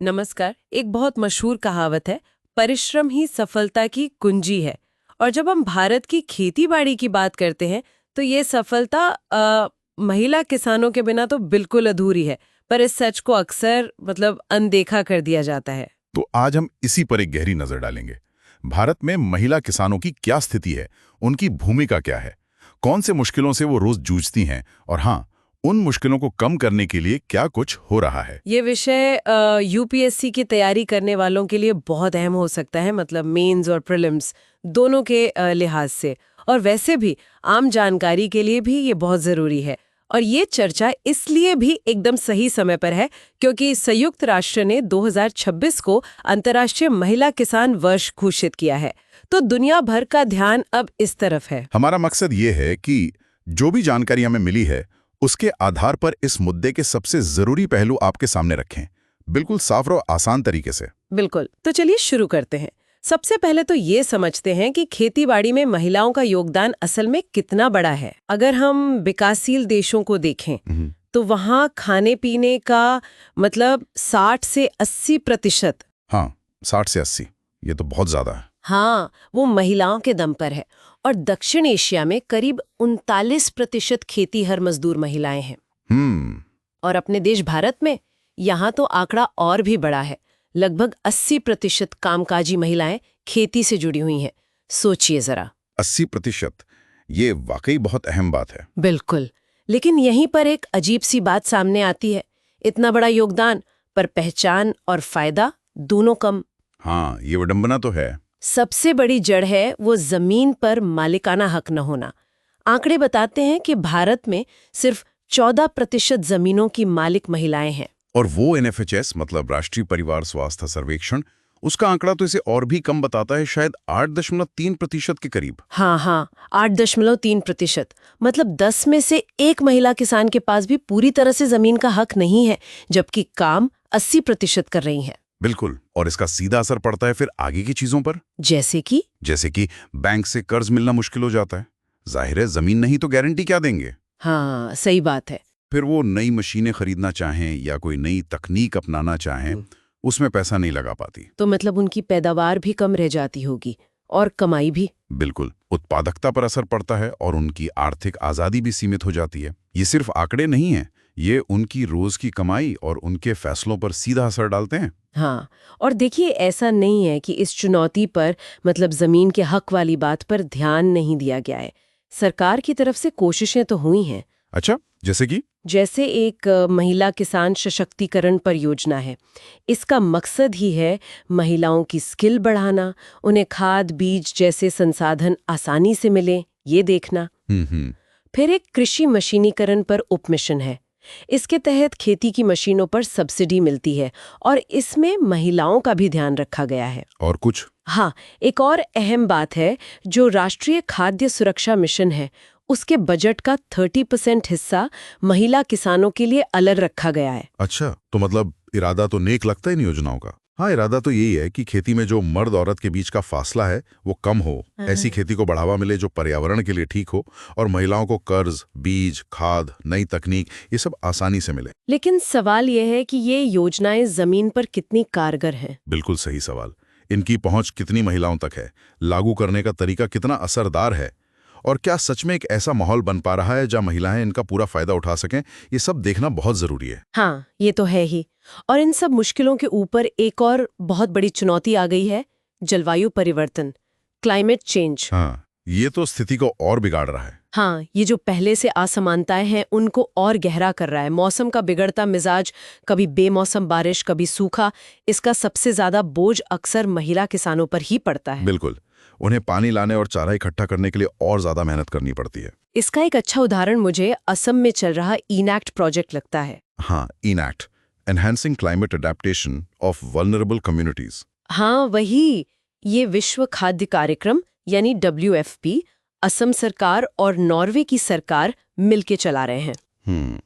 नमस्कार। एक बहुत मशहूर कहावत है, परिश्रम ही सफलता की कुंजी है। और जब हम भारत की खेती-बाड़ी की बात करते हैं, तो ये सफलता महिला किसानों के बिना तो बिल्कुल अधूरी है। पर इस सच को अक्सर अनदेखा कर दिया जाता है। तो आज हम इसी पर एक गहरी नजर डालेंगे। भारत में महिला किसानों की क्या स्थिति है, उनकी भूमिका क्या है, कौन से मुश्किलों से वो रोज जूझती हैं, और हाँ, उन मुश्किलों को कम करने के लिए क्या कुछ हो रहा है। ये विषय यूपीएससी की तैयारी करने वालों के लिए बहुत अहम हो सकता है, मतलब मेंस और प्रीलिम्स दोनों के लिहाज से। और वैसे भी आम जानकारी के लिए भी ये बहुत ज़रूरी है। और ये चर्चा इसलिए भी एकदम सही समय पर है क्योंकि संयुक्त राष्ट्र ने 2026 को अंतर्राष्ट्रीय महिला किसान वर्ष घोषित किया है। तो दुनिया भर का ध्यान अब इस तरफ है। हमारा मकसद ये है कि जो भी जानकारी हमें मिली है, उसके आधार पर इस मुद्दे के सबसे जरूरी पहलू आपके सामने रखें, बिल्कुल साफ और आसान तरीके से। बिल्कुल, तो चलिए शुरू करते हैं। सबसे पहले तो ये समझते हैं कि खेतीबाड़ी में महिलाओं का योगदान असल में कितना बड़ा है। अगर हम विकासशील देशों को देखें तो वहाँ खाने पीने का 60 से 80%। हाँ, 60 से 80, ये तो बहुत ज्यादा है। हाँ, वो महिलाओं के दम पर है। और दक्षिण एशिया में करीब 39% खेती हर मजदूर महिलाएं हैं। और अपने देश भारत में यहाँ तो आंकड़ा और भी बड़ा है। लगभग 80% कामकाजी महिलाएं खेती से जुड़ी हुई हैं। सोचिए जरा। 80%, ये वाकई बहुत अहम बात है। बिल्कुल। लेकिन यहीं पर एक अजीब सी बात सामने आती है। इतना बड़ा योगदान, पर पहचान और फायदा दोनों कम। हाँ, ये विडंबना तो है। सबसे बड़ी जड़ है वो जमीन पर मालिकाना हक न होना। आंकड़े बताते हैं कि भारत में सिर्फ 14% जमीनों की मालिक महिलाएं हैं। और वो एनएफएचएस मतलब राष्ट्रीय परिवार स्वास्थ्य सर्वेक्षण, उसका आंकड़ा तो इसे और भी कम बताता है, शायद 8.3% के करीब। हाँ, 8.3%। मतलब 10 में से एक महिला किसान के पास भी पूरी तरह से जमीन का हक नहीं है, जबकि काम 80% कर रही हैं। बिल्कुल, और इसका सीधा असर पड़ता है फिर आगे की चीजों पर। जैसे कि बैंक से कर्ज मिलना मुश्किल हो जाता है। जाहिर है, जमीन नहीं तो गारंटी क्या देंगे। हाँ, सही बात है। फिर वो नई मशीनें खरीदना चाहें या कोई नई तकनीक अपनाना चाहें, उसमें पैसा नहीं लगा पाती। तो उनकी पैदावार भी कम रह जाती होगी और कमाई भी। बिल्कुल, उत्पादकता पर असर पड़ता है और उनकी आर्थिक आज़ादी भी सीमित हो जाती है। ये सिर्फ आंकड़े नहीं हैं, ये उनकी रोज की कमाई और उनके फैसलों पर सीधा असर डालते हैं। हाँ, और देखिए, ऐसा नहीं है कि इस चुनौती पर जमीन के हक वाली बात पर ध्यान नहीं दिया गया है। सरकार की तरफ से कोशिशें तो हुई हैं। अच्छा, जैसे एक महिला किसान सशक्तिकरण परियोजना है। इसका मकसद ही है महिलाओं की स्किल बढ़ाना, उन्हें खाद बीज जैसे संसाधन आसानी से मिले, ये देखना। फिर एक कृषि मशीनीकरण पर उपमिशन है। इसके तहत खेती की मशीनों पर सब्सिडी मिलती है और इसमें महिलाओं का भी ध्यान रखा गया है। और कुछ? हाँ, एक और अहम बात है, जो राष्ट्रीय खाद्य सुरक्षा मिशन है, उसके बजट का 30% हिस्सा महिला किसानों के लिए अलग रखा गया है। अच्छा, तो मतलब इरादा तो नेक लगता है इन योजनाओं का। हाँ, इरादा तो यही है कि खेती में जो मर्द औरत के बीच का फासला है वो कम हो, ऐसी खेती को बढ़ावा मिले जो पर्यावरण के लिए ठीक हो, और महिलाओं को कर्ज, बीज, खाद, नई तकनीक, ये सब आसानी से मिले। लेकिन सवाल यह है कि ये योजनाएं जमीन पर कितनी कारगर हैं? बिल्कुल सही सवाल। इनकी पहुंच कितनी महिलाओं तक है, लागू करने का तरीका कितना असरदार है, और क्या सच में एक ऐसा माहौल बन पा रहा है जहां महिलाएं इनका पूरा फायदा उठा सकें, ये सब देखना बहुत जरूरी है। हाँ, ये तो है ही। और इन सब मुश्किलों के ऊपर एक और बहुत बड़ी चुनौती आ गई है, जलवायु परिवर्तन, क्लाइमेट चेंज। हाँ, ये तो स्थिति को और बिगाड़ रहा है। हाँ, ये जो पहले से असमानताएं हैं उनको और गहरा कर रहा है। मौसम का बिगड़ता मिजाज, कभी बेमौसम बारिश, कभी सूखा, इसका सबसे ज्यादा बोझ अक्सर महिला किसानों पर ही पड़ता है। बिल्कुल, उन्हें पानी लाने और चारा इकट्ठा करने के लिए और ज्यादा मेहनत करनी पड़ती है। इसका एक अच्छा उदाहरण मुझे असम में चल रहा इनएक्ट प्रोजेक्ट लगता है। हाँ, enact, enhancing climate adaptation of vulnerable communities. हाँ, वही। ये विश्व खाद्य कार्यक्रम यानी WFP असम सरकार और नॉर्वे की सरकार मिलके चला रहे हैं।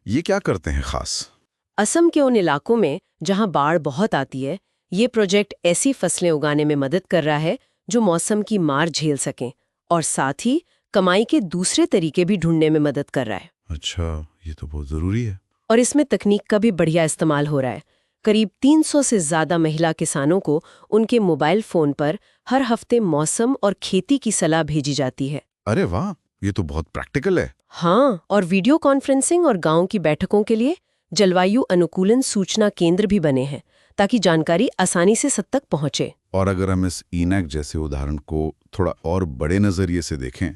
ये क्या करते हैं खास? असम के उन इलाकों में जहां बाढ़ बहुत आती है, ये प्रोजेक्ट ऐसी फसलें उगाने में मदद कर रहा है जो मौसम की मार झेल सकें, और साथ ही कमाई के दूसरे तरीके भी ढूंढने में मदद कर रहा है। अच्छा, ये तो बहुत जरूरी है। और इसमें तकनीक का भी बढ़िया इस्तेमाल हो रहा है। करीब 300 से ज्यादा महिला किसानों को उनके मोबाइल फोन पर हर हफ्ते मौसम और खेती की सलाह भेजी जाती है। अरे वाह, ये तो बहुत प्रैक्टिकल है। हाँ, और वीडियो कॉन्फ्रेंसिंग और गांव की बैठकों के लिए जलवायु अनुकूलन सूचना केंद्र भी बने हैं ताकि जानकारी आसानी से सब तक पहुंचे। और अगर हम इस इनैक जैसे उदाहरण को थोड़ा और बड़े नजरिए से देखें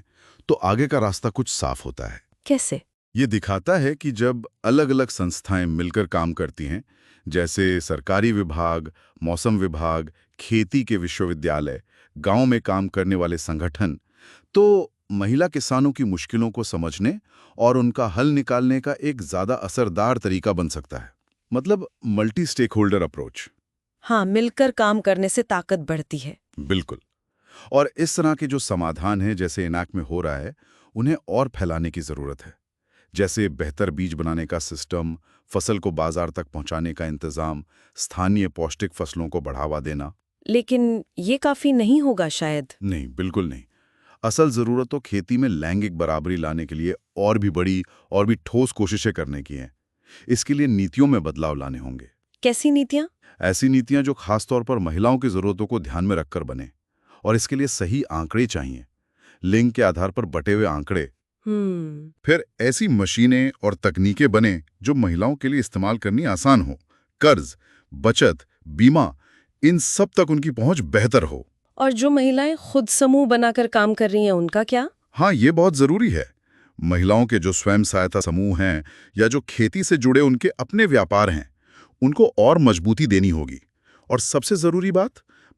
तो आगे का रास्ता कुछ साफ होता है। कैसे? ये दिखाता है कि जब अलग-अलग संस्थाएं मिलकर काम करती हैं, जैसे सरकारी विभाग, मौसम विभाग, खेती के विश्वविद्यालय, गांव में काम करने वाले संगठन, तो महिला किसानों की मुश्किलों को समझने और उनका हल निकालने का एक ज्यादा असरदार तरीका बन सकता है। मतलब मल्टी स्टेक होल्डर अप्रोच। हाँ, मिलकर काम करने से ताकत बढ़ती है। बिल्कुल। और इस तरह के जो समाधान हैं जैसे इनैक में हो रहा है, उन्हें और फैलाने की जरूरत है। जैसे बेहतर बीज बनाने का सिस्टम, फसल को बाजार तक पहुंचाने का इंतजाम, स्थानीय पौष्टिक फसलों को बढ़ावा देना। लेकिन ये काफी नहीं होगा शायद। नहीं, बिल्कुल नहीं। असल जरूरत तो खेती में लैंगिक बराबरी लाने के लिए और भी बड़ी और भी ठोस कोशिशें करने की हैं। इसके लिए नीतियों में बदलाव लाने होंगे। कैसी नीतियां? ऐसी नीतियां जो खासतौर पर महिलाओं की जरूरतों को ध्यान में रखकर बने। और इसके लिए सही आंकड़े चाहिए, लिंग के आधार पर बटे हुए आंकड़े। फिर ऐसी मशीनें और तकनीकें बने जो महिलाओं के लिए इस्तेमाल करनी आसान हो। कर्ज, बचत, बीमा, इन सब तक उनकी पहुंच बेहतर हो। और जो महिलाएं खुद समूह बनाकर काम कर रही हैं उनका क्या? हाँ, ये बहुत जरूरी है। महिलाओं के जो स्वयं सहायता समूह हैं या जो खेती से जुड़े उनके अपने व्यापार हैं, उनको और मजबूती देनी होगी। और सबसे जरूरी बात,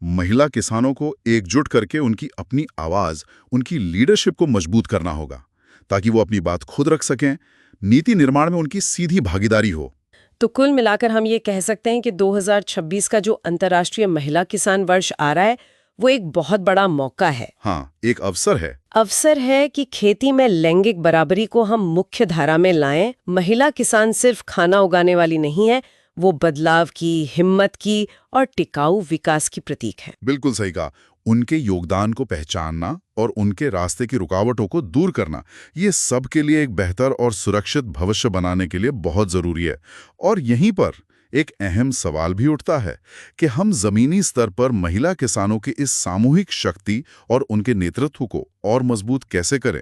महिला किसानों को एकजुट करके उनकी अपनी आवाज, उनकी लीडरशिप को मजबूत करना होगा ताकि वो अपनी बात खुद रख सकें, नीति निर्माण में उनकी सीधी भागीदारी हो। तो कुल मिलाकर हम ये कह सकते हैं कि 2026 का जो अंतर्राष्ट्रीय महिला किसान वर्ष आ रहा है वो एक बहुत बड़ा मौका है। हाँ, एक अवसर है। अवसर है कि खेती में लैंगिक बराबरी को हम मुख्य धारा में लाएं। महिला किसान सिर्फ खाना उगाने वाली नहीं है, वो बदलाव की, हिम्मत की और टिकाऊ विकास की प्रतीक है। बिल्कुल सही कहा। उनके योगदान को पहचानना और उनके रास्ते की रुकावटों को दूर करना, ये सब के लिए एक बेहतर और सुरक्षित भविष्य बनाने के लिए बहुत जरूरी है। और यहीं पर एक अहम सवाल भी उठता है कि हम जमीनी स्तर पर महिला किसानों की इस सामूहिक शक्ति और उनके नेतृत्व को और मजबूत कैसे करें।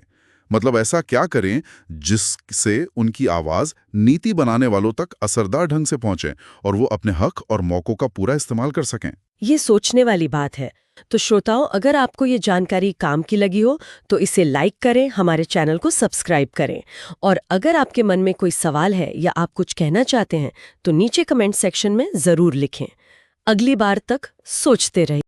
मतलब ऐसा क्या करें जिससे उनकी आवाज नीति बनाने वालों तक असरदार ढंग से पहुंचे और वो अपने हक और मौकों का पूरा इस्तेमाल कर सकें। ये सोचने वाली बात है। तो श्रोताओं, अगर आपको ये जानकारी काम की लगी हो तो इसे लाइक करें, हमारे चैनल को सब्सक्राइब करें। और अगर आपके मन में कोई सवाल है या आप कुछ कहना चाहते हैं तो नीचे कमेंट सेक्शन में जरूर लिखें। अगली बार तक सोचते रहिए।